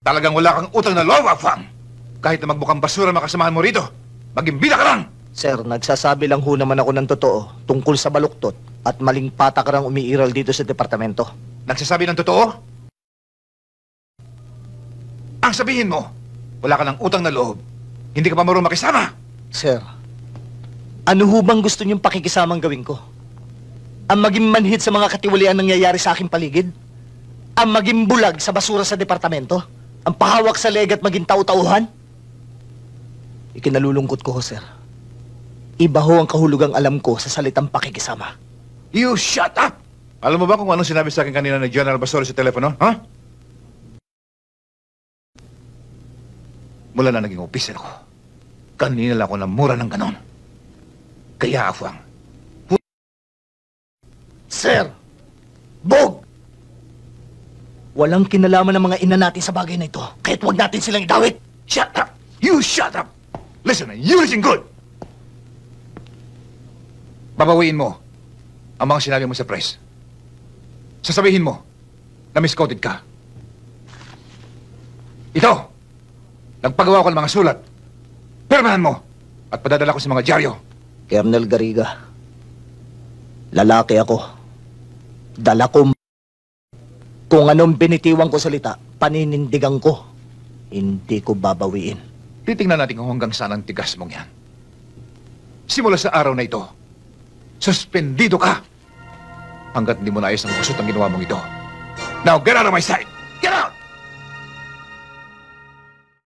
Talagang wala kang utang na loob, Afang. Kahit na magbukang basura makasamahan mo rito, maging bida ka lang! Sir, nagsasabi lang ho naman ako ng totoo tungkol sa baluktot at maling patakarang umiiral dito sa departamento. Nagsasabi ng totoo? Ang sabihin mo, wala ka ng utang na loob. Hindi ka pa marunong makisama. Sir, ano ho bang gusto niyong pakikisamang gawin ko? Ang maging manhid sa mga katiwalian nangyayari sa aking paligid? Ang maging bulag sa basura sa departamento? Ang pahawak sa leg at maging tau-tauhan? Ikinalulungkot ko ho, sir. Iba ho ang kahulugang alam ko sa salitang pakikisama. You shut up! Alam mo ba kung anong sinabi sa akin kanina ni General Basol sa telepono? Ha? Mula na naging opiser ko, kanina lang ako namura ng ganon. Kaya, Afang, Sir! Bog! Walang kinalaman ng mga ina natin sa bagay na ito, kaya't huwag natin silang idawit! shut up! You shut up! Listen, and you listen good! Babawiin mo ang mga sinabi mo sa press. Sasabihin mo na misquoted ka. Ito, nagpagawa ko ng mga sulat. Pirmahan mo at padadala ko sa mga dyaryo. Colonel Garriga, lalaki ako. Dala ko. Kung anong binitiwang ko salita, paninindigan ko. Hindi ko babawiin. Titingnan natin kung hanggang saan ang tigas mong yan. Simula sa araw na ito, suspendido ka hanggat hindi mo naayos ang kusot ang ginawa mong ito. Now, get out of my sight!